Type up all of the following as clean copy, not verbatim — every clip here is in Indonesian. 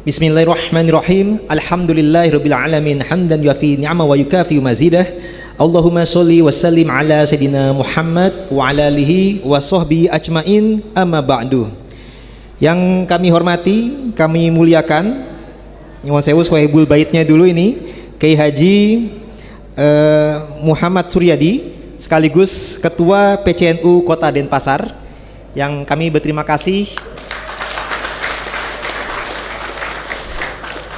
Bismillahirrahmanirrahim. Alhamdulillahirabbil alamin hamdan yuafi ni'ama wa yukafi mazidah. Allahumma sholli wa sallim ala sayidina Muhammad wa ala alihi wa sahbihi ajmain, amma ba'du. Yang kami hormati, kami muliakan, nyuwun sewu sahibul baitnya dulu ini, Kiai Haji Muhammad Suryadi sekaligus Ketua PCNU Kota Denpasar, yang kami berterima kasih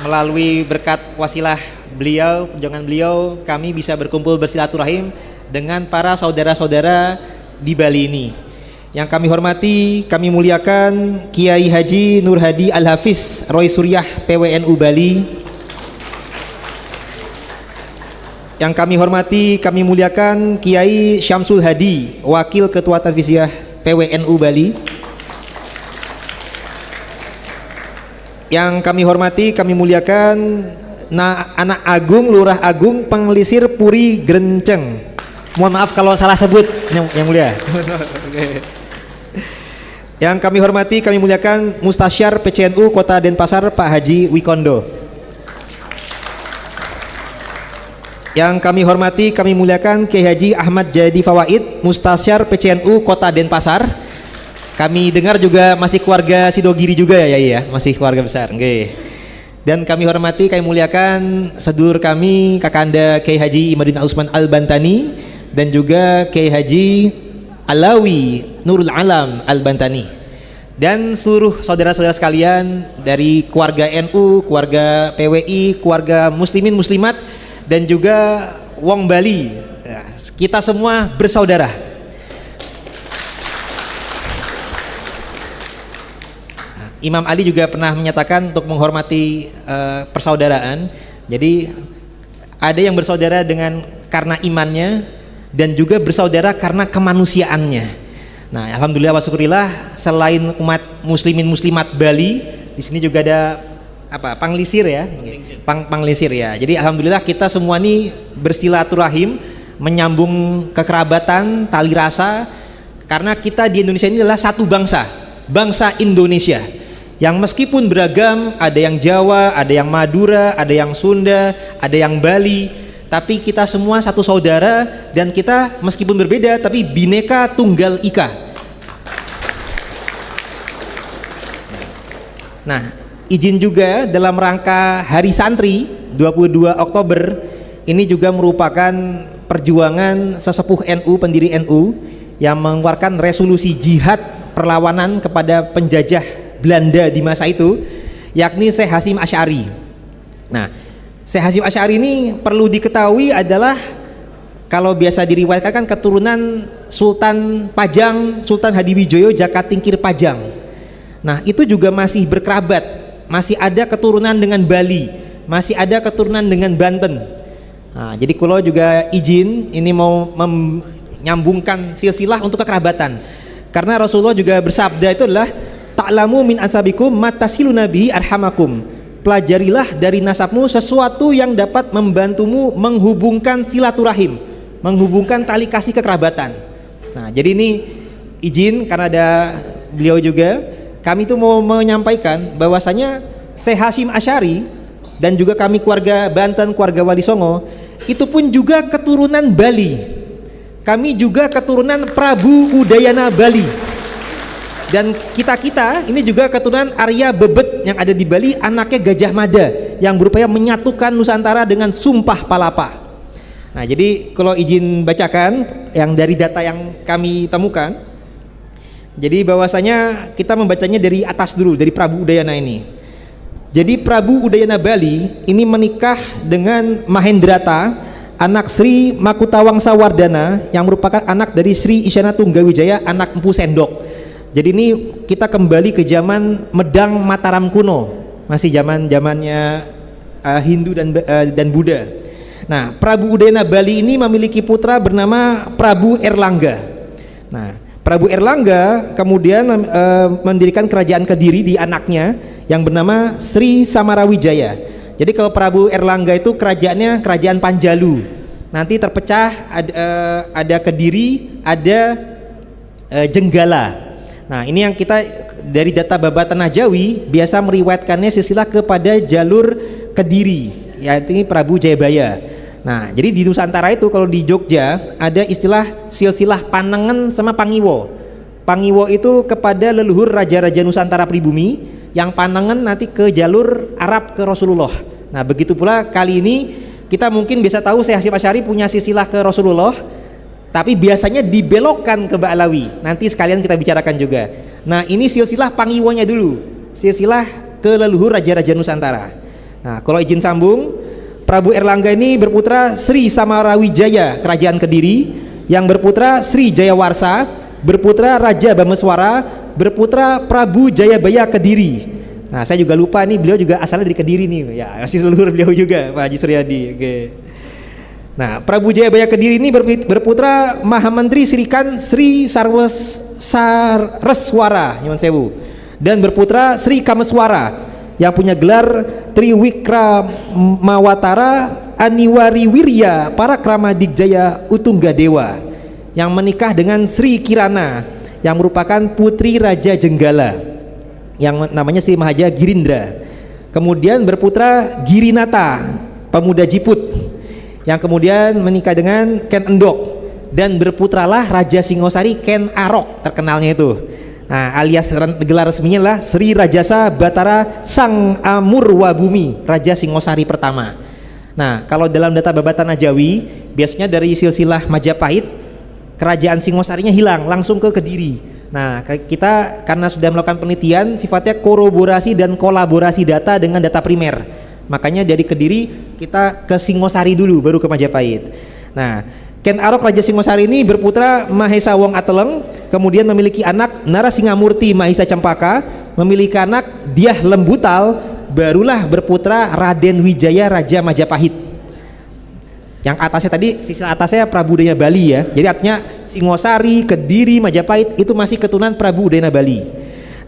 melalui berkat wasilah beliau, perjuangan beliau, kami bisa berkumpul bersilaturahim dengan para saudara-saudara di Bali ini. Yang kami hormati, kami muliakan Kiai Haji Nur Hadi Al-Hafiz Roy Suryah PWNU Bali. Yang kami hormati, kami muliakan Kiai Syamsul Hadi, Wakil Ketua Tanfiziyah PWNU Bali. Yang kami hormati, kami muliakan anak agung, lurah agung, Penglisir Puri Grenceng. Mohon maaf kalau salah sebut, yang mulia. Yang kami hormati, kami muliakan Mustasyar PCNU Kota Denpasar Pak Haji Wikondo. Yang kami hormati, kami muliakan Kiai Haji Ahmad Jadi Fawaid, Mustasyar PCNU Kota Denpasar. Kami dengar juga masih keluarga Sidogiri juga ya, masih keluarga besar. Okay. Dan kami hormati, kami muliakan sedulur kami Kakanda Kiai Haji Imaduddin Usman Al-Bantani dan juga Kiai Haji Alawi Nurul Alam Al-Bantani dan seluruh saudara-saudara sekalian dari keluarga NU, keluarga PWI, keluarga muslimin muslimat dan juga wong Bali. Kita semua bersaudara. Imam Ali juga pernah menyatakan untuk menghormati persaudaraan. Jadi ada yang bersaudara karena imannya dan juga bersaudara karena kemanusiaannya. Nah, alhamdulillah wa syukurillah, selain umat muslimin muslimat Bali, di sini juga ada Panglisir ya. Panglisir ya. Jadi alhamdulillah kita semua ini bersilaturahim, menyambung kekerabatan, tali rasa, karena kita di Indonesia ini adalah satu bangsa, bangsa Indonesia. Yang meskipun beragam, ada yang Jawa, ada yang Madura, ada yang Sunda, ada yang Bali, tapi kita semua satu saudara dan kita meskipun berbeda tapi Bhinneka Tunggal Ika. Nah, izin juga dalam rangka Hari Santri 22 Oktober ini juga merupakan perjuangan sesepuh NU, pendiri NU yang mengeluarkan resolusi jihad perlawanan kepada penjajah Belanda di masa itu, yakni Syekh Hasyim Asy'ari. Nah, Syekh Hasyim Asy'ari ini perlu diketahui adalah kalau biasa diriwayatkan kan keturunan Sultan Pajang, Sultan Hadiwijoyo Jakatingkir Pajang. Nah, itu juga masih berkerabat, masih ada keturunan dengan Bali, masih ada keturunan dengan Banten. Nah, jadi kalau juga izin ini mau menyambungkan silsilah untuk kekerabatan, karena Rasulullah juga bersabda itu adalah ta'lamu min ansabikum matasiluna bihi arhamakum. Pelajarilah dari nasabmu sesuatu yang dapat membantumu menghubungkan silaturahim, menghubungkan tali kasih kekerabatan. Nah, jadi ini izin karena ada beliau juga, kami itu mau menyampaikan bahwasanya Syekh Hasyim Asy'ari dan juga kami keluarga Banten, keluarga Wali Songo itu pun juga keturunan Bali. Kami juga keturunan Prabu Udayana Bali. Dan kita ini juga keturunan Arya Bebet yang ada di Bali, anaknya Gajah Mada yang berupaya menyatukan Nusantara dengan Sumpah Palapa. Nah, jadi kalau izin bacakan yang dari data yang kami temukan, jadi bahwasanya kita membacanya dari atas dulu, dari Prabu Udayana ini. Jadi Prabu Udayana Bali ini menikah dengan Mahendrata, anak Sri Makutawangsa Wardana yang merupakan anak dari Sri Isyana Tunggawijaya, anak Empu Sendok. Jadi ini kita kembali ke zaman Medang Mataram kuno, masih zamannya Hindu dan Buddha. Nah, Prabu Udayana Bali ini memiliki putra bernama Prabu Erlangga. Nah, Prabu Erlangga kemudian mendirikan kerajaan Kediri di anaknya yang bernama Sri Samarawijaya. Jadi kalau Prabu Erlangga itu kerajaannya kerajaan Panjalu. Nanti terpecah ada Kediri, ada Jenggala. Nah, ini yang kita dari data Babatan Najawi biasa meriwayatkannya silsilah kepada jalur Kediri, yaitu Prabu Jayabaya. Nah, jadi di Nusantara itu kalau di Jogja ada istilah silsilah Panengen sama Pangiwo. Pangiwo itu kepada leluhur raja-raja Nusantara pribumi, yang Panengen nanti ke jalur Arab ke Rasulullah. Nah, begitu pula kali ini kita mungkin bisa tahu Syekh Hasyim Asy'ari punya silsilah ke Rasulullah, tapi biasanya dibelokkan ke Ba'lawi. Nanti sekalian kita bicarakan juga. Nah, ini silsilah Pangiwonya dulu, silsilah ke leluhur raja-raja Nusantara. Nah, kalau izin sambung, Prabu Erlangga ini berputra Sri Samarawijaya Kerajaan Kediri, yang berputra Sri Jayawarsa, berputra Raja Bameswara, berputra Prabu Jayabaya Kediri. Nah, saya juga lupa nih, beliau juga asalnya dari Kediri nih, ya masih leluhur beliau juga, Pak Haji Suryadi. Oke. Nah, Prabu Jayabaya Kediri ini berputra Mahamentri Sirikan Sri Sareswara Nyuwun Sewu, dan berputra Sri Kameswara yang punya gelar Triwikramawatara Aniwari Wirya Parakrama Digjaya Utunggadewa, yang menikah dengan Sri Kirana yang merupakan putri Raja Jenggala yang namanya Sri Mahaja Girindra. Kemudian berputra Girinata pemuda Jiput yang kemudian menikah dengan Ken Endok, dan berputralah Raja Singosari Ken Arok terkenalnya itu. Nah, alias gelar resminya lah Sri Rajasa Batara Sang Amurwabumi Raja Singosari pertama. Nah, kalau dalam data Babatan Najawi biasanya dari silsilah Majapahit kerajaan Singosarinya hilang langsung ke Kediri. Nah, kita karena sudah melakukan penelitian sifatnya koroborasi dan kolaborasi data dengan data primer, makanya dari Kediri kita ke Singosari dulu baru ke Majapahit. Nah, Ken Arok Raja Singosari ini berputra Mahesa Wong Ateleng, kemudian memiliki anak Narasingamurti Mahisa Cempaka, memiliki anak Diah Lembutal, barulah berputra Raden Wijaya Raja Majapahit. Yang atasnya tadi, sisi atasnya Prabu Udayana Bali ya. Jadi artinya Singosari, Kediri, Majapahit itu masih keturunan Prabu Udayana Bali.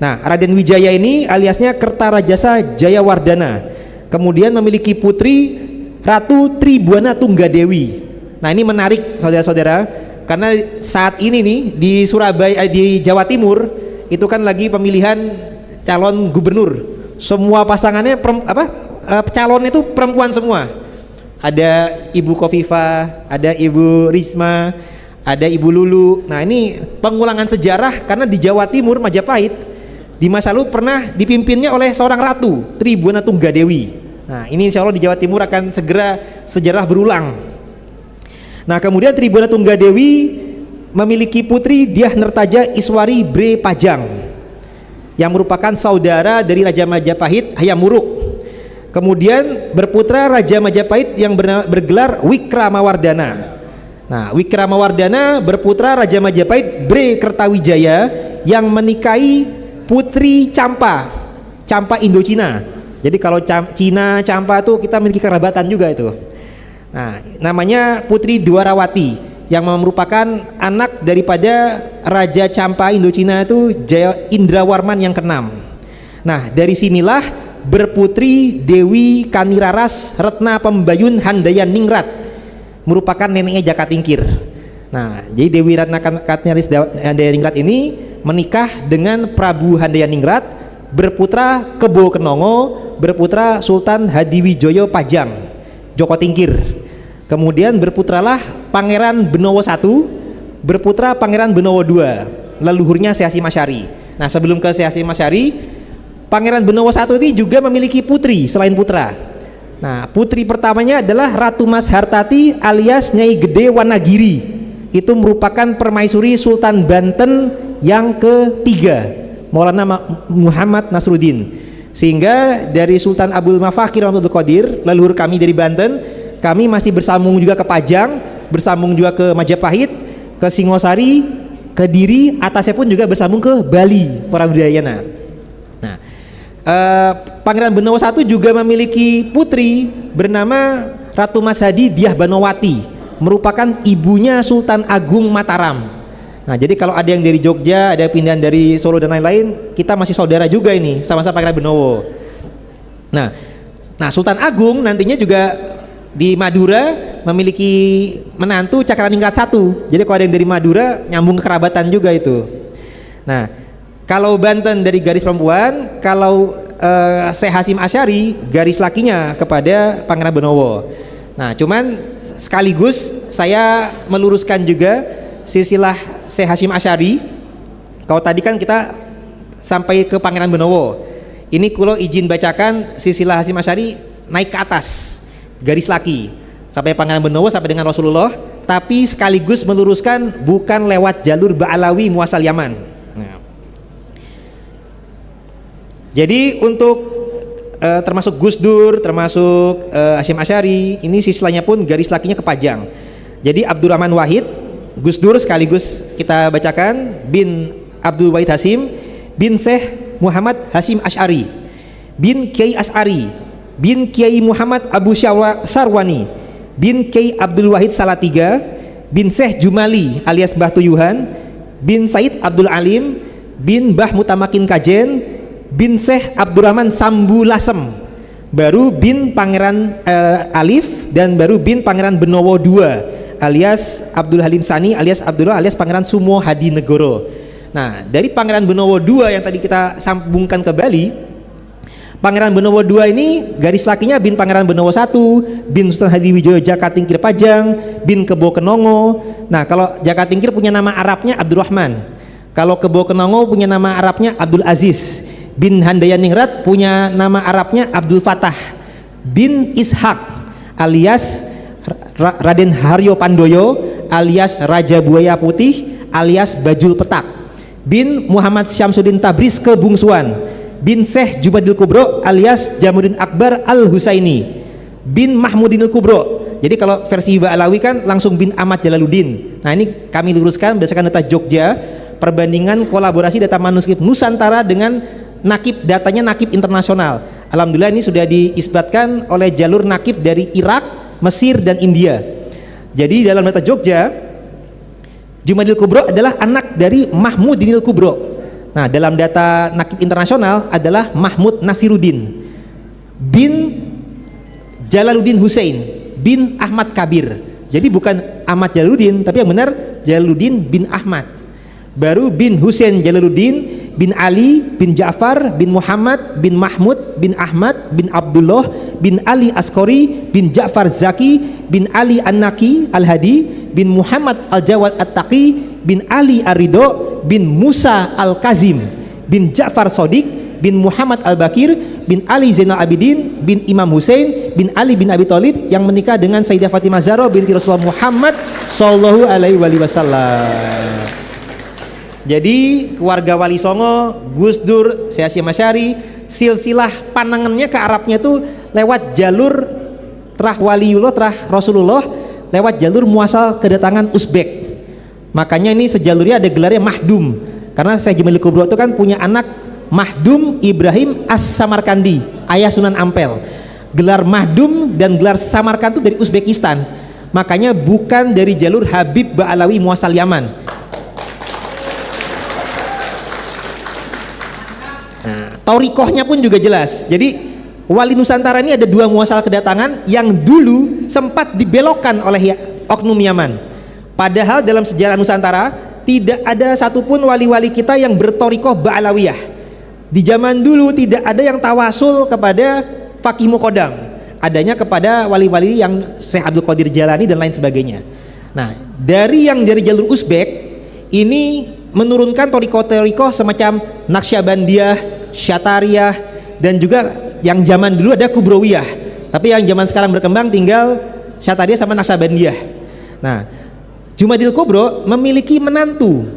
Nah, Raden Wijaya ini aliasnya Kertarajasa Jayawardana, kemudian memiliki putri Ratu Tribuana Tunggadewi. Nah, ini menarik saudara-saudara, karena saat ini nih di Surabaya, di Jawa Timur itu kan lagi pemilihan calon gubernur. Semua pasangannya calon itu perempuan semua. Ada Ibu Kofifa, ada Ibu Risma, ada Ibu Lulu. Nah, ini pengulangan sejarah karena di Jawa Timur Majapahit di masa lalu pernah dipimpinnya oleh seorang ratu Tribuana Tunggadewi. Nah, ini insya Allah di Jawa Timur akan segera sejarah berulang. Nah, kemudian Tribuana Tunggadewi memiliki putri Diah Nertaja Iswari Bre Pajang yang merupakan saudara dari Raja Majapahit Hayam Wuruk. Kemudian berputra Raja Majapahit yang bergelar Wikramawardana. Nah, Wikramawardana berputra Raja Majapahit Bre Kertawijaya yang menikahi putri Campa Indocina. Jadi kalau Cina Campa itu kita memiliki kerabatan juga itu. Nah, namanya Putri Dwarawati yang merupakan anak daripada Raja Campa Indocina itu Jaya Indrawarman yang ke-6. Nah, dari sinilah berputri Dewi Kaniraras Retna Pembayun Handayan Ningrat, merupakan neneknya Jaka Tingkir. Nah, jadi Dewi Ratna Kaniraras Handayan Ningrat ini menikah dengan Prabu Handayan Ningrat, berputra Kebo Kenongo, berputra Sultan Hadiwijoyo Pajang Joko Tingkir. Kemudian berputralah Pangeran Benowo I, berputra Pangeran Benowo II, leluhurnya Syekh Hasyim Asy'ari. Nah, sebelum ke Syekh Hasyim Asy'ari, Pangeran Benowo I ini juga memiliki putri selain putra. Nah, putri pertamanya adalah Ratu Mas Hartati alias Nyai Gede Wanagiri. Itu merupakan permaisuri Sultan Banten yang ketiga, Maulana Muhammad Nasruddin. Sehingga dari Sultan Abdul Mafakir Abdul Qadir, leluhur kami dari Banten, kami masih bersambung juga ke Pajang, bersambung juga ke Majapahit, ke Singosari, Kediri, atasnya pun juga bersambung ke Bali, para budayana. Nah, Pangeran Benowo I juga memiliki putri bernama Ratu Masadi Diah Banowati, merupakan ibunya Sultan Agung Mataram. Nah, jadi kalau ada yang dari Jogja, ada pindahan dari Solo dan lain-lain, kita masih saudara juga ini, sama-sama Pangeran Benowo. Nah, Sultan Agung nantinya juga di Madura memiliki menantu Cakraningrat I. Jadi kalau ada yang dari Madura nyambung kekerabatan juga itu. Nah, Kalau Banten dari garis perempuan, kalau Syekh Hasyim Asy'ari garis lakinya kepada Pangeran Benowo. Nah, cuman sekaligus saya meluruskan juga silsilah Syekh Hasyim Asy'ari. Kalau tadi kan kita sampai ke Pangeran Benowo. Ini kulo izin bacakan silsilah Hasyim Asy'ari naik ke atas garis laki sampai Pangeran Benowo sampai dengan Rasulullah, tapi sekaligus meluruskan bukan lewat jalur Ba'alawi muasal Yaman. Nah. Jadi untuk termasuk Gus Dur, termasuk Hasyim Asy'ari, ini silsilahnya pun garis lakinya ke Pajang. Jadi Abdurrahman Wahid, Gus Dur sekaligus kita bacakan bin Abdul Wahid Hasyim bin Syekh Muhammad Hasyim Asy'ari bin Kiai Asy'ari bin Kiai Muhammad Abu Sarwani bin Kiai Abdul Wahid Salatiga bin Syekh Jumali alias Mbah Tuyuhan bin Said Abdul Alim bin Mbah Mutamakin Kajen bin Syekh Abdurrahman Sambu Lasem, baru bin Pangeran Alif, dan baru bin Pangeran Benowo II alias Abdul Halim Sani alias Abdullah alias Pangeran Sumo Hadi Negoro. Nah, dari Pangeran Benowo II yang tadi kita sambungkan ke Bali, Pangeran Benowo II ini garis lakinya bin Pangeran Benowo I, bin Sultan Hadiwijoyo Jakatingkir Pajang, bin Kebo Kenongo. Nah, kalau Jakatingkir punya nama Arabnya Abdurrahman, kalau Kebo Kenongo punya nama Arabnya Abdul Aziz, bin Handayaningrat punya nama Arabnya Abdul Fatah, bin Ishak alias Raden Haryo Pandoyo alias Raja Buaya Putih alias Bajul Petak, bin Muhammad Syamsuddin Tabriz Kebungsuan, bin Syekh Jumadil Kubro alias Jamuddin Akbar Al-Husaini, bin Mahmudinil Kubro. Jadi kalau versi Ba'alawi kan langsung bin Ahmad Jalaluddin. Nah, ini kami luruskan berdasarkan data Jogja, perbandingan kolaborasi data manuskrip Nusantara dengan nakib, datanya nakib internasional. Alhamdulillah ini sudah diisbatkan oleh jalur nakib dari Irak, Mesir, dan India. Jadi dalam data Jogja, Jumadil Kubro adalah anak dari Mahmudinil Kubro. Nah, dalam data nakib internasional adalah Mahmud Nasiruddin bin Jalaluddin Hussein bin Ahmad Kabir. Jadi bukan Ahmad Jalaluddin, tapi yang benar Jalaluddin bin Ahmad. Baru bin Hussein Jalaluddin bin Ali bin Ja'far bin Muhammad bin Mahmud bin Ahmad bin Abdullah bin Ali Askori bin Ja'far Zaki bin Ali An-Naki Al-Hadi bin Muhammad Al-Jawad At-Taqi bin Ali Ar-Ridho bin Musa Al-Kazim bin Ja'far Sodik bin Muhammad Al-Bakir bin Ali Zainal Abidin bin Imam Hussein bin Ali bin Abi Thalib yang menikah dengan Sayyidah Fatimah Zahra binti Rasulullah Muhammad sallallahu alaihi wasallam. Jadi keluarga Wali Songo, Gus Dur, Syekh Hasyim Asy'ari, silsilah panangannya ke Arabnya itu lewat jalur terah waliullah, terah Rasulullah, lewat jalur muasal kedatangan Uzbek. Makanya ini sejalurnya ada gelarnya Mahdum, karena Syekh Jumadil Kubro itu kan punya anak Mahdum Ibrahim As-Samarkandi, ayah Sunan Ampel. Gelar Mahdum dan gelar Samarkand itu dari Uzbekistan, makanya bukan dari jalur Habib Ba'alawi muasal Yaman. Torikohnya pun juga jelas. Jadi Wali Nusantara ini ada dua muasal kedatangan yang dulu sempat dibelokkan oleh oknum Yaman. Padahal dalam sejarah Nusantara tidak ada satupun wali-wali kita yang bertorikoh Ba'alawiyah. Di zaman dulu tidak ada yang tawasul kepada Fakih Muqaddam, adanya kepada wali-wali yang Syekh Abdul Qadir Jalani dan lain sebagainya. Nah, dari jalur Uzbek ini menurunkan torikoh-torikoh semacam Naqsyabandiyah, Syatariyah, dan juga yang zaman dulu ada Kubrowiyah, tapi yang zaman sekarang berkembang tinggal Syatariyah sama Naqsyabandiyah. Nah, Jumadil Kubro memiliki menantu.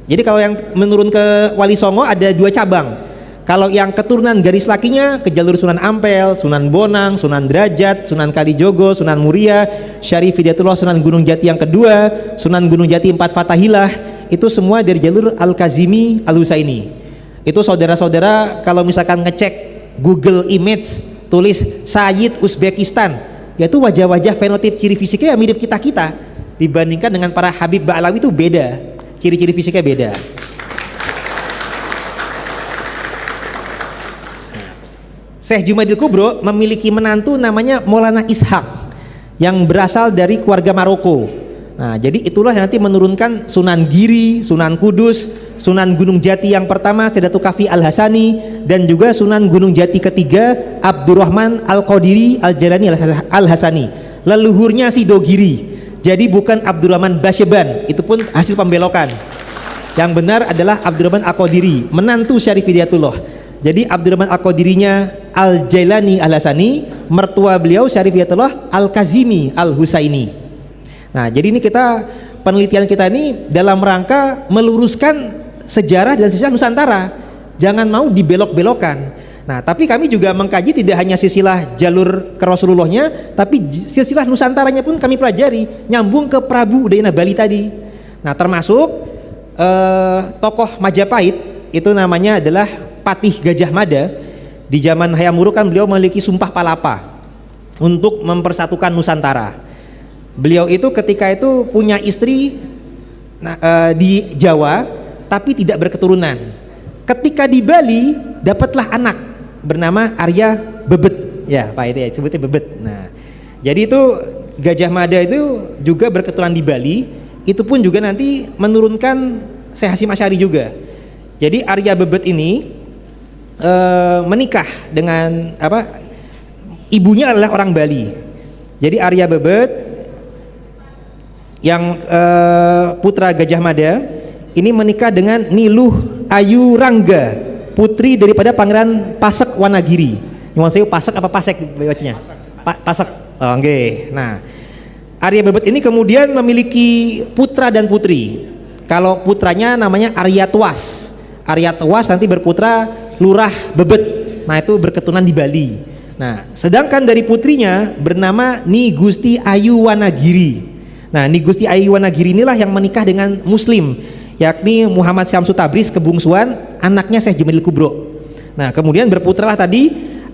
Jadi kalau yang menurun ke Wali Songo ada dua cabang. Kalau yang keturunan garis lakinya ke jalur Sunan Ampel, Sunan Bonang, Sunan Derajat, Sunan Kalijogo, Sunan Muria, Syarif Hidayatullah, Sunan Gunung Jati yang kedua, Sunan Gunung Jati 4 Fathahilah, itu semua dari jalur Al-Kazimi Al-Husaini. Itu saudara-saudara kalau misalkan ngecek Google Image tulis Sayyid Uzbekistan, yaitu wajah-wajah fenotip ciri fisiknya mirip kita-kita, dibandingkan dengan para Habib Ba'alawi itu beda, ciri-ciri fisiknya beda. Syekh Jumadil Kubro memiliki menantu namanya Maulana Ishak yang berasal dari keluarga Maroko. Nah, jadi itulah yang nanti menurunkan Sunan Giri, Sunan Kudus, Sunan Gunung Jati yang pertama Sayyidatul Kafi Al-Hasani, dan juga Sunan Gunung Jati ketiga Abdurrahman Al-Qadiri Al-Jalani Al-Hasani, leluhurnya Sidogiri. Jadi bukan Abdurrahman Basyeban, itu pun hasil pembelokan. Yang benar adalah Abdurrahman Al-Qadiri, menantu Syarif Hidayatullah. Jadi Abdurrahman Al-Qadirinya Al-Jalani Al-Hasani, mertua beliau Syarif Hidayatullah Al-Kazimi Al-Husaini. Nah, jadi ini penelitian kita ini dalam rangka meluruskan sejarah dan silsilah Nusantara. Jangan mau dibelok-belokkan. Nah, tapi kami juga mengkaji tidak hanya silsilah jalur ke Rasulullahnya, tapi silsilah Nusantaranya pun kami pelajari, nyambung ke Prabu Udayana Bali tadi. Nah, termasuk tokoh Majapahit itu namanya adalah Patih Gajah Mada. Di zaman Hayam Wuruk kan beliau memiliki sumpah palapa untuk mempersatukan Nusantara. Beliau itu ketika itu punya istri di Jawa tapi tidak berketurunan. Ketika di Bali dapatlah anak bernama Arya Bebet. Ya, Pak, itu ya sebutnya Bebet. Nah, jadi itu Gajah Mada itu juga berketurunan di Bali. Itu pun juga nanti menurunkan Syekh Hasyim Asy'ari juga. Jadi Arya Bebet ini menikah dengan ibunya adalah orang Bali. Jadi Arya Bebet yang putra Gajah Mada ini menikah dengan Niluh Ayu Rangga, putri daripada Pangeran Pasek Wanagiri. Nyuwun sewu, Pasek apa Pasek bacanya? Pasek. Oh, okay. Nah, Arya Bebet ini kemudian memiliki putra dan putri. Kalau putranya namanya Arya Tuas. Arya Tuas nanti berputra Lurah Bebet. Nah, itu berketurunan di Bali. Nah, sedangkan dari putrinya bernama Ni Gusti Ayu Wanagiri. Nah, Ni Gusti Ayu Wanagiri inilah yang menikah dengan Muslim, yakni Muhammad Syamsu Tabriz kebungsuan anaknya Syekh Jamil Kubro. Nah, kemudian berputralah tadi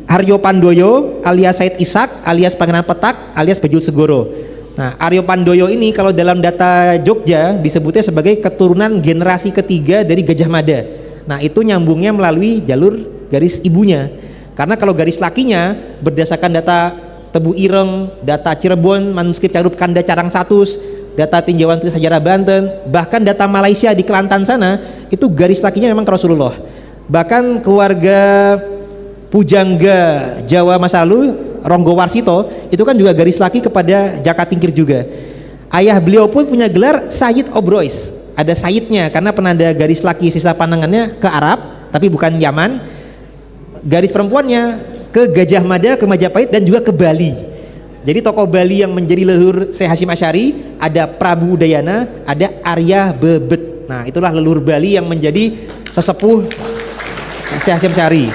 Aryo Pandoyo alias Said Ishak alias Pangeran Petak alias Bajul Segoro. Nah, Aryo Pandoyo ini kalau dalam data Jogja disebutnya sebagai keturunan generasi ketiga dari Gajah Mada. Nah, itu nyambungnya melalui jalur garis ibunya. Karena kalau garis lakinya berdasarkan data Tebu Ireng, data Cirebon, manuskrip Carup Kanda Carang Satus, data tinjauan sejarah Banten, bahkan data Malaysia di Kelantan sana, itu garis lakinya memang ke Rasulullah. Bahkan keluarga Pujangga Jawa masa lalu, Ronggo Warsito, itu kan juga garis laki kepada Jaka Tingkir juga. Ayah beliau pun punya gelar Sayyid Obrois, ada Sayyidnya karena penanda garis laki sisa pandangannya ke Arab, tapi bukan Yaman. Garis perempuannya ke Gajah Mada, ke Majapahit, dan juga ke Bali. Jadi tokoh Bali yang menjadi leluhur Syekh Hasyim Asy'ari ada Prabu Udayana, ada Arya Bebet. Nah, itulah leluhur Bali yang menjadi sesepuh Syekh Hasyim Asy'ari.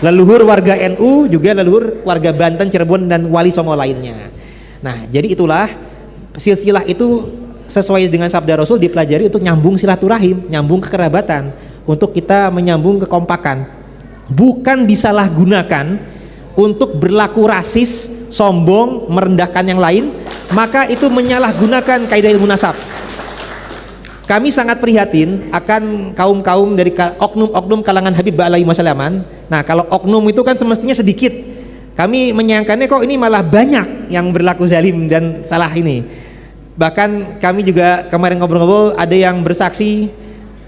Leluhur warga NU, juga leluhur warga Banten, Cirebon, dan Wali Songo lainnya. Nah, jadi itulah silsilah itu sesuai dengan sabda Rasul dipelajari untuk nyambung silaturahim, nyambung kekerabatan, untuk kita menyambung kekompakan. Bukan disalahgunakan untuk berlaku rasis, sombong, merendahkan yang lain, maka itu menyalahgunakan kaidah ilmu nasab. Kami sangat prihatin akan kaum-kaum dari oknum-oknum kalangan Habib Ba'alaihi Wasalaman. Nah, kalau oknum itu kan semestinya sedikit. Kami menyangkannya kok ini malah banyak yang berlaku zalim dan salah ini. Bahkan kami juga kemarin ngobrol-ngobrol ada yang bersaksi,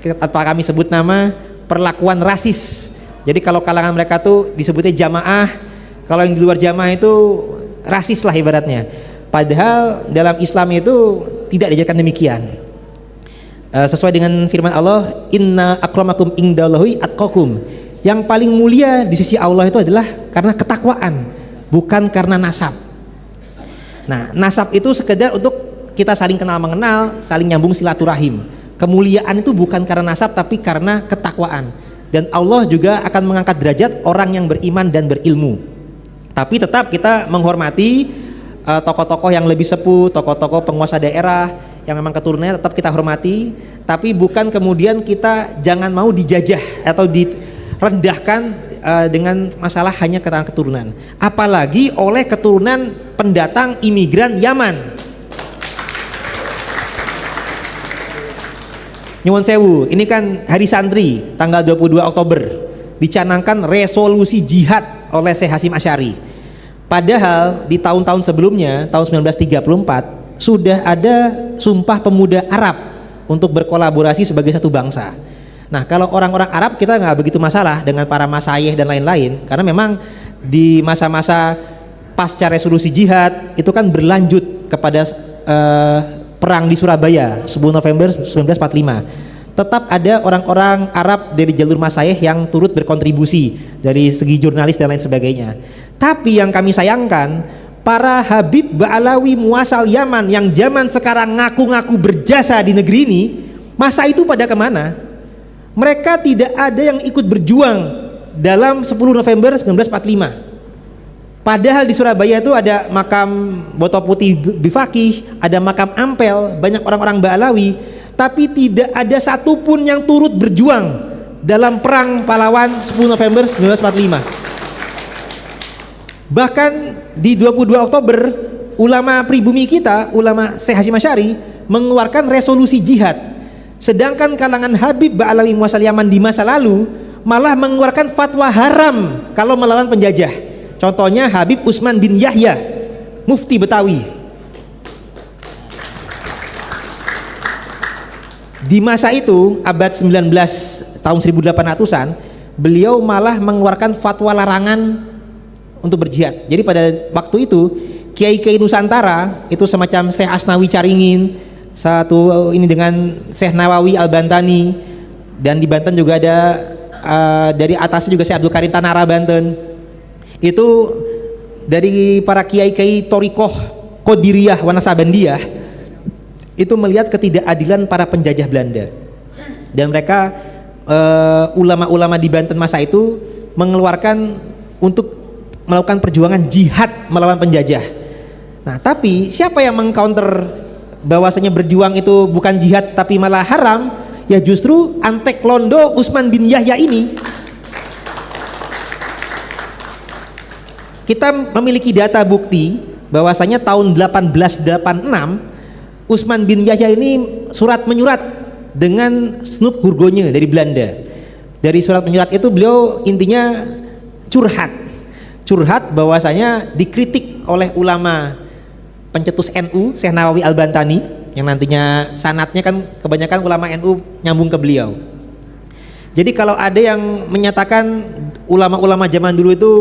tanpa kami sebut nama, perlakuan rasis. Jadi kalau kalangan mereka tuh disebutnya jamaah, kalau yang di luar jamaah itu rasis lah ibaratnya. Padahal dalam Islam itu tidak diajarkan demikian. Sesuai dengan firman Allah, Inna akramakum indallahi atqakum. Yang paling mulia di sisi Allah itu adalah karena ketakwaan, bukan karena nasab. Nah, nasab itu sekedar untuk kita saling kenal mengenal, saling nyambung silaturahim. Kemuliaan itu bukan karena nasab tapi karena ketakwaan. Dan Allah juga akan mengangkat derajat orang yang beriman dan berilmu. Tapi tetap kita menghormati tokoh-tokoh yang lebih sepuh, tokoh-tokoh penguasa daerah yang memang keturunannya tetap kita hormati. Tapi bukan kemudian kita jangan mau dijajah atau direndahkan dengan masalah hanya karena keturunan. Apalagi oleh keturunan pendatang imigran Yaman. Nyuwun sewu, ini kan hari santri tanggal 22 Oktober dicanangkan resolusi jihad oleh Syekh Hasyim Asy'ari. Padahal di tahun-tahun sebelumnya, tahun 1934 sudah ada Sumpah Pemuda Arab untuk berkolaborasi sebagai satu bangsa. Nah, kalau orang-orang Arab kita nggak begitu masalah dengan para masayih dan lain-lain, karena memang di masa-masa pasca resolusi jihad itu kan berlanjut kepada perang di Surabaya 10 November 1945. Tetap ada orang-orang Arab dari jalur masayih yang turut berkontribusi dari segi jurnalis dan lain sebagainya. Tapi yang kami sayangkan, para Habib Ba'alawi muasal Yaman yang zaman sekarang ngaku-ngaku berjasa di negeri ini, masa itu pada kemana? Mereka tidak ada yang ikut berjuang dalam 10 November 1945. Padahal di Surabaya itu ada makam Boto Putih Bifakih, ada makam Ampel, banyak orang-orang Ba'alawi, tapi tidak ada satupun yang turut berjuang dalam perang pahlawan 10 November 1945. Bahkan di 22 Oktober ulama pribumi kita, ulama Syekh Hasyim Asy'ari mengeluarkan resolusi jihad, sedangkan kalangan Habib Ba'alawi muasal Yaman di masa lalu malah mengeluarkan fatwa haram kalau melawan penjajah. Contohnya Habib Utsman bin Yahya, mufti Betawi. Di masa itu abad 19 tahun 1800-an, beliau malah mengeluarkan fatwa larangan untuk berjihad. Jadi pada waktu itu kiai-kiai Nusantara itu semacam Syekh Asnawi Caringin, satu ini dengan Syekh Nawawi Al-Bantani, dan di Banten juga ada dari atasnya juga Syekh Abdul Karim Tanara Banten. Itu dari para kiai-kiai Thorikoh Qadiriyah wa Nasabandiyah itu melihat ketidakadilan para penjajah Belanda, dan mereka ulama-ulama di Banten masa itu mengeluarkan untuk melakukan perjuangan jihad melawan penjajah. Nah, tapi siapa yang mengcounter bahwasanya berjuang itu bukan jihad tapi malah haram? Ya justru Antek Londo Utsman bin Yahya ini. Kita memiliki data bukti bahwasanya tahun 1886 Utsman bin Yahya ini surat menyurat dengan Snoep Hurgonje dari Belanda. Dari surat menyurat itu beliau intinya curhat bahwasanya dikritik oleh ulama pencetus NU Syekh Nawawi Al-Bantani, yang nantinya sanatnya kan kebanyakan ulama NU nyambung ke beliau. Jadi kalau ada yang menyatakan ulama-ulama zaman dulu itu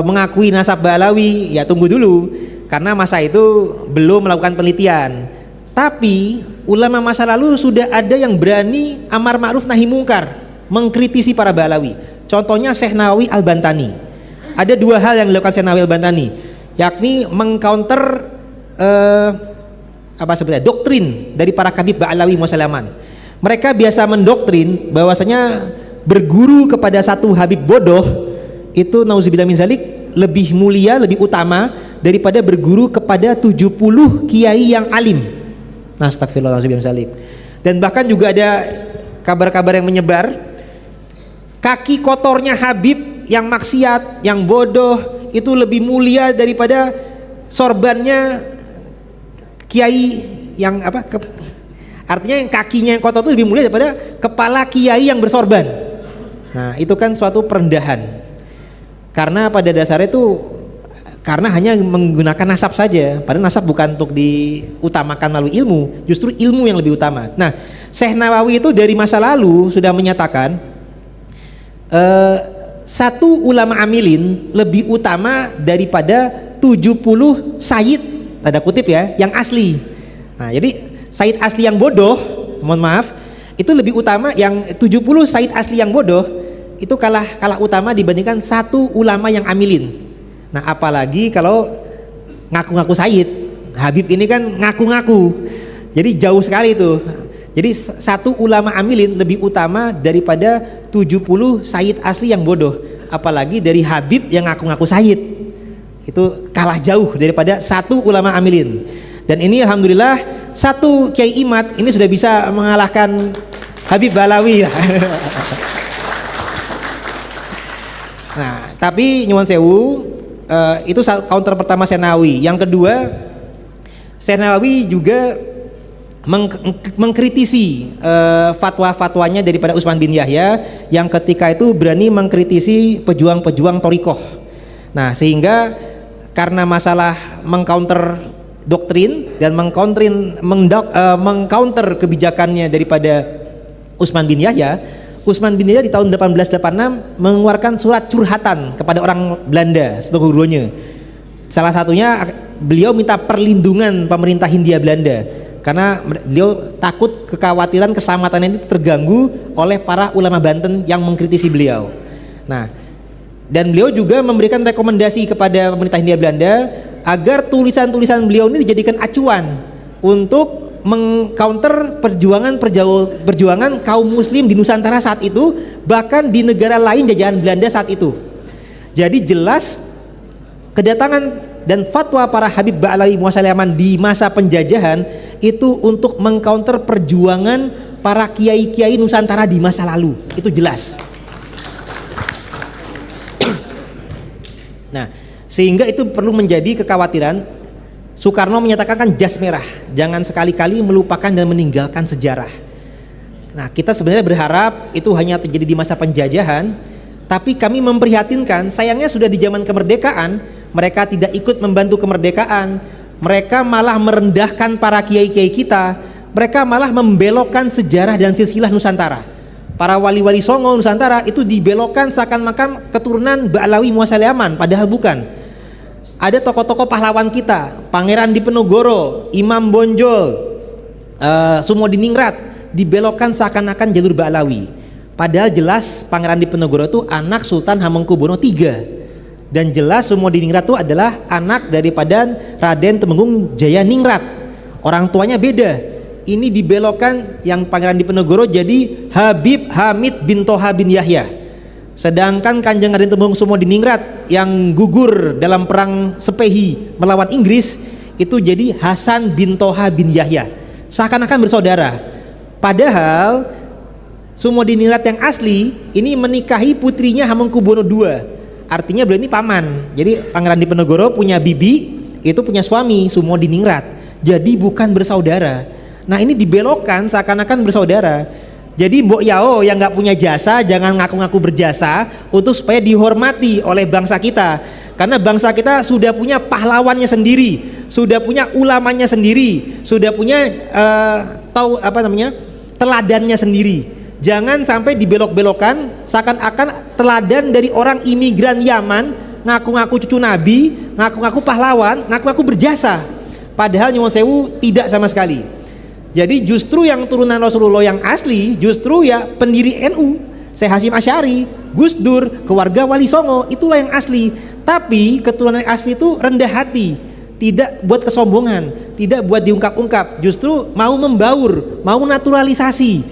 mengakui nasab Ba'alawi, ya tunggu dulu, karena masa itu belum melakukan penelitian. Tapi ulama masa lalu sudah ada yang berani amar ma'ruf nahi mungkar, mengkritisi para Ba'alawi. Contohnya Syekh Nawawi Al-Bantani. Ada dua hal yang dilakukan Syekh Nawawi Al-Bantani, yakni mengcounter doktrin dari para Habib Ba'alawi muasal Yaman. Mereka biasa mendoktrin bahwasanya berguru kepada satu Habib bodoh itu nauzubillah min zalik lebih mulia, lebih utama daripada berguru kepada 70 kiai yang alim. Nah, astagfirullahaladzim. Dan bahkan juga ada kabar-kabar yang menyebar kaki kotornya Habib yang maksiat, yang bodoh itu lebih mulia daripada sorbannya kiai yang artinya yang kakinya yang kotor itu lebih mulia daripada kepala kiai yang bersorban. Nah, itu kan suatu perendahan. Karena pada dasarnya itu karena hanya menggunakan nasab saja, padahal nasab bukan untuk diutamakan melalui ilmu, justru ilmu yang lebih utama. Nah, Syekh Nawawi itu dari masa lalu sudah menyatakan satu ulama amilin lebih utama daripada 70 sayyid, tanda kutip ya, yang asli. Nah, jadi sayyid asli yang bodoh, mohon maaf, itu lebih utama, yang 70 sayyid asli yang bodoh itu kalah utama dibandingkan satu ulama yang amilin. Nah, apalagi kalau ngaku-ngaku sayyid. Habib ini kan ngaku-ngaku, jadi jauh sekali itu. Jadi satu ulama amilin lebih utama daripada 70 sayyid asli yang bodoh, apalagi dari Habib yang ngaku-ngaku sayyid. Itu kalah jauh daripada satu ulama amilin. Dan ini alhamdulillah satu Kiai Imad ini sudah bisa mengalahkan Habib Ba'alawi. Nah, tapi nyuwun sewu, itu counter pertama Syekh Nawawi. Yang kedua, Syekh Nawawi juga mengkritisi fatwa-fatwanya daripada Utsman bin Yahya yang ketika itu berani mengkritisi pejuang-pejuang Thorikoh. Nah, sehingga karena masalah mengcounter doktrin dan mengcounter kebijakannya daripada Utsman bin Yahya. Utsman bin Yahya di tahun 1886 mengeluarkan surat curhatan kepada orang Belanda seluruhnya. Salah satunya beliau minta perlindungan pemerintah Hindia Belanda karena beliau takut kekhawatiran keselamatannya itu terganggu oleh para ulama Banten yang mengkritisi beliau. Nah, dan beliau juga memberikan rekomendasi kepada pemerintah Hindia Belanda agar tulisan-tulisan beliau ini dijadikan acuan untuk mengcounter perjuangan kaum muslim di Nusantara saat itu, bahkan di negara lain jajahan Belanda saat itu. Jadi jelas kedatangan dan fatwa para Habib Ba'alawi Muhammad Yaman di masa penjajahan itu untuk mengcounter perjuangan para kiai-kiai Nusantara di masa lalu, itu jelas. Nah, sehingga itu perlu menjadi kekhawatiran. Soekarno menyatakan kan jas merah, jangan sekali-kali melupakan dan meninggalkan sejarah. Nah, kita sebenarnya berharap itu hanya terjadi di masa penjajahan, tapi kami memprihatinkan, sayangnya sudah di zaman kemerdekaan, mereka tidak ikut membantu kemerdekaan, mereka malah merendahkan para kiai-kiai kita, mereka malah membelokkan sejarah dan silsilah Nusantara. Para wali-wali Songo Nusantara itu dibelokkan seakan-akan keturunan Ba'alawi Muhammad Yaman, padahal bukan. Ada tokoh-tokoh pahlawan kita, Pangeran Diponegoro, Imam Bonjol, Sumodiningrat, dibelokkan seakan-akan jalur Ba'alawi. Padahal jelas Pangeran Diponegoro itu anak Sultan Hamengkubuwono III, dan jelas Sumodiningrat itu adalah anak daripada Raden Temenggung Jayaningrat. Orang tuanya beda. Ini dibelokkan yang Pangeran Diponegoro jadi Habib Hamid bin Toha bin Yahya, sedangkan Kanjeng Raden Temenggung Sumodiningrat yang gugur dalam perang Sepehi melawan Inggris itu jadi Hasan bin Toha bin Yahya, seakan-akan bersaudara. Padahal Sumodiningrat yang asli ini menikahi putrinya Hamengkubuwono II, artinya beliau ini paman. Jadi Pangeran Diponegoro punya bibi, itu punya suami Sumodiningrat, jadi bukan bersaudara. Nah, ini dibelokkan seakan-akan bersaudara. Jadi Mbok Yao yang nggak punya jasa jangan ngaku-ngaku berjasa untuk supaya dihormati oleh bangsa kita, karena bangsa kita sudah punya pahlawannya sendiri, sudah punya ulamanya sendiri, sudah punya teladannya sendiri. Jangan sampai dibelok-belokkan seakan-akan teladan dari orang imigran Yaman, ngaku-ngaku cucu Nabi, ngaku-ngaku pahlawan, ngaku-ngaku berjasa, padahal nyuwun sewu tidak sama sekali. Jadi justru yang turunan Rasulullah yang asli justru ya pendiri NU, Syekh Hasyim Asy'ari, Gus Dur, keluarga Wali Songo, itulah yang asli. Tapi keturunan yang asli itu rendah hati, tidak buat kesombongan, tidak buat diungkap-ungkap, justru mau membaur, mau naturalisasi.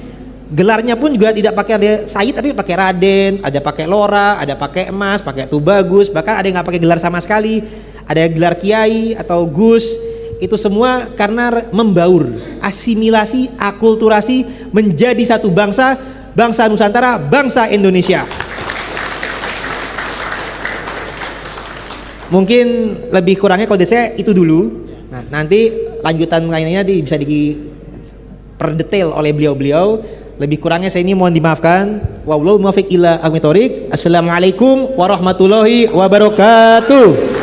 Gelarnya pun juga tidak pakai ada Said tapi pakai Raden, ada pakai Lora, ada pakai Emas, pakai Tubagus, bahkan ada yang nggak pakai gelar sama sekali, ada yang gelar Kiai atau Gus. Itu semua karena membaur, asimilasi, akulturasi menjadi satu bangsa, bangsa Nusantara, bangsa Indonesia. Mungkin lebih kurangnya kalau saya itu dulu. Nah, nanti lanjutan lainnya bisa diperdetail oleh beliau-beliau. Lebih kurangnya saya ini mohon dimaafkan. Wallahul muwaffiq ila aqwamit thoriq. Assalamualaikum warahmatullahi wabarakatuh.